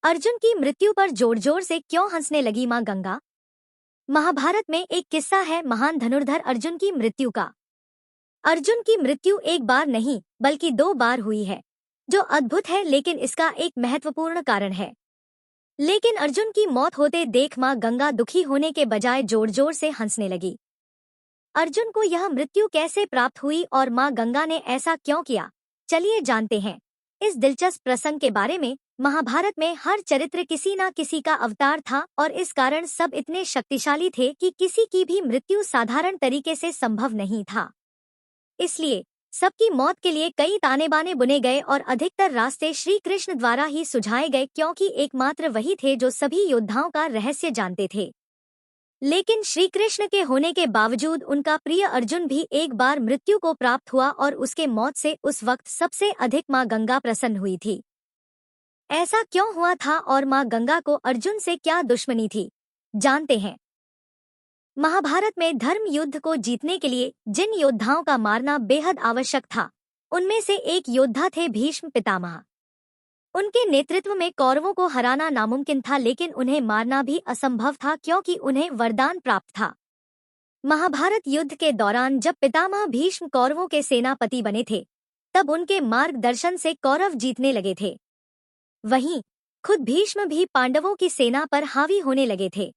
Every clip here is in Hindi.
अर्जुन की मृत्यु पर जोर जोर से क्यों हंसने लगी मां गंगा। महाभारत में एक किस्सा है महान धनुर्धर अर्जुन की मृत्यु का। अर्जुन की मृत्यु एक बार नहीं बल्कि 2 बार हुई है, जो अद्भुत है, लेकिन इसका एक महत्वपूर्ण कारण है। लेकिन अर्जुन की मौत होते देख मां गंगा दुखी होने के बजाय जोर जोर से हंसने लगी। अर्जुन को यह मृत्यु कैसे प्राप्त हुई और मां गंगा ने ऐसा क्यों किया, चलिए जानते हैं। इस दिलचस्प प्रसंग के बारे में। महाभारत में हर चरित्र किसी न किसी का अवतार था और इस कारण सब इतने शक्तिशाली थे कि किसी की भी मृत्यु साधारण तरीके से संभव नहीं था। इसलिए सबकी मौत के लिए कई ताने बाने बुने गए और अधिकतर रास्ते श्री कृष्ण द्वारा ही सुझाए गए, क्योंकि एकमात्र वही थे जो सभी योद्धाओं का रहस्य जानते थे। लेकिन श्री कृष्ण के होने के बावजूद उनका प्रिय अर्जुन भी एक बार मृत्यु को प्राप्त हुआ और उसके मौत से उस वक्त सबसे अधिक मां गंगा प्रसन्न हुई थी। ऐसा क्यों हुआ था और मां गंगा को अर्जुन से क्या दुश्मनी थी, जानते हैं। महाभारत में धर्म युद्ध को जीतने के लिए जिन योद्धाओं का मारना बेहद आवश्यक था, उनमें से एक योद्धा थे भीष्म पितामह। उनके नेतृत्व में कौरवों को हराना नामुमकिन था, लेकिन उन्हें मारना भी असंभव था क्योंकि उन्हें वरदान प्राप्त था। महाभारत युद्ध के दौरान जब पितामह भीष्म कौरवों के सेनापति बने थे, तब उनके मार्गदर्शन से कौरव जीतने लगे थे। वहीं खुद भीष्म भी पांडवों की सेना पर हावी होने लगे थे।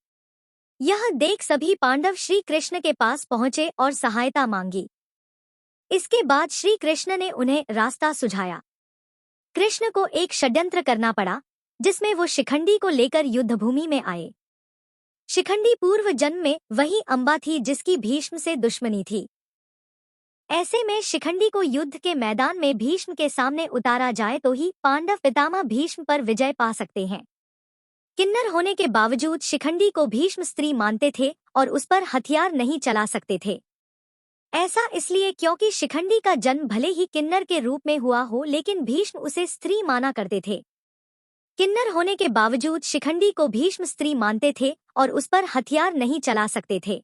यह देख सभी पांडव श्री कृष्ण के पास पहुंचे और सहायता मांगी। इसके बाद श्री कृष्ण ने उन्हें रास्ता सुझाया। कृष्ण को एक षड्यंत्र करना पड़ा, जिसमें वो शिखंडी को लेकर युद्धभूमि में आए। शिखंडी पूर्व जन्म में वही अंबा थी जिसकी भीष्म से दुश्मनी थी। ऐसे में शिखंडी को युद्ध के मैदान में भीष्म के सामने उतारा जाए तो ही पांडव पितामह भीष्म पर विजय पा सकते हैं। किन्नर होने के बावजूद शिखंडी को भीष्म स्त्री मानते थे और उस पर हथियार नहीं चला सकते थे। ऐसा इसलिए क्योंकि शिखंडी का जन्म भले ही किन्नर के रूप में हुआ हो, लेकिन भीष्म उसे स्त्री माना करते थे। किन्नर होने के बावजूद शिखंडी को भीष्म स्त्री मानते थे और उस पर हथियार नहीं चला सकते थे।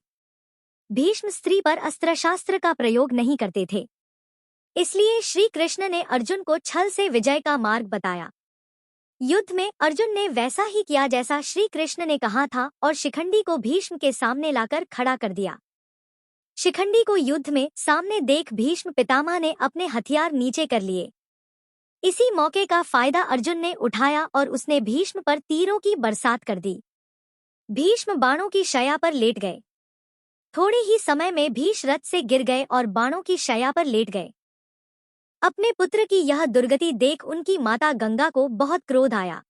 भीष्म स्त्री पर अस्त्र शास्त्र का प्रयोग नहीं करते थे। इसलिए श्री कृष्ण ने अर्जुन को छल से विजय का मार्ग बताया। युद्ध में अर्जुन ने वैसा ही किया जैसा श्री कृष्ण ने कहा था और शिखंडी को भीष्म के सामने लाकर खड़ा कर दिया। शिखंडी को युद्ध में सामने देख भीष्म पितामह ने अपने हथियार नीचे कर लिए। इसी मौके का फायदा अर्जुन ने उठाया और उसने भीष्म पर तीरों की बरसात कर दी। भीष्म बाणों की शैया पर लेट गए। थोड़े ही समय में भीष्म रथ से गिर गए और बाणों की शैया पर लेट गए। अपने पुत्र की यह दुर्गति देख उनकी माता गंगा को बहुत क्रोध आया।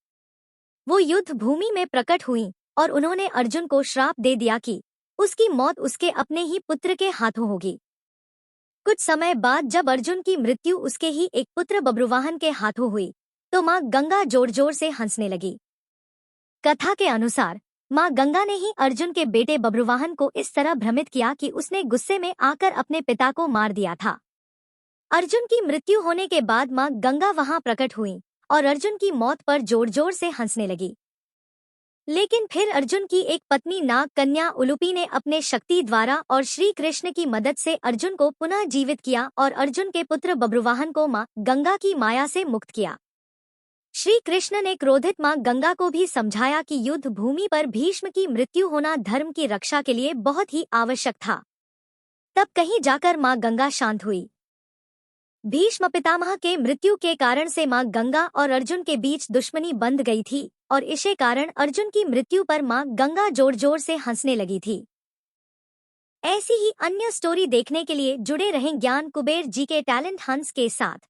वो युद्ध भूमि में प्रकट हुई और उन्होंने अर्जुन को श्राप दे दिया कि उसकी मौत उसके अपने ही पुत्र के हाथों होगी। कुछ समय बाद जब अर्जुन की मृत्यु उसके ही एक पुत्र बब्रुवाहन के हाथों हुई, तो मां गंगा जोर जोर से हंसने लगी। कथा के अनुसार मां गंगा ने ही अर्जुन के बेटे बब्रुवाहन को इस तरह भ्रमित किया कि उसने गुस्से में आकर अपने पिता को मार दिया था। अर्जुन की मृत्यु होने के बाद मां गंगा वहां प्रकट हुई और अर्जुन की मौत पर जोर जोर से हंसने लगी। लेकिन फिर अर्जुन की एक पत्नी नाग कन्या उलूपी ने अपने शक्ति द्वारा और श्री कृष्ण की मदद से अर्जुन को पुनः जीवित किया और अर्जुन के पुत्र बब्रुवाहन को मां गंगा की माया से मुक्त किया। श्री कृष्ण ने क्रोधित मां गंगा को भी समझाया कि युद्ध भूमि पर भीष्म की मृत्यु होना धर्म की रक्षा के लिए बहुत ही आवश्यक था। तब कहीं जाकर मां गंगा शांत हुई। भीष्म पितामह के मृत्यु के कारण से मां गंगा और अर्जुन के बीच दुश्मनी बंध गई थी और इसी कारण अर्जुन की मृत्यु पर मां गंगा जोर जोर से हंसने लगी थी। ऐसी ही अन्य स्टोरी देखने के लिए जुड़े रहें ज्ञान कुबेर जी के टैलेंट हंट्स के साथ।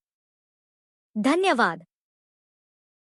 धन्यवाद।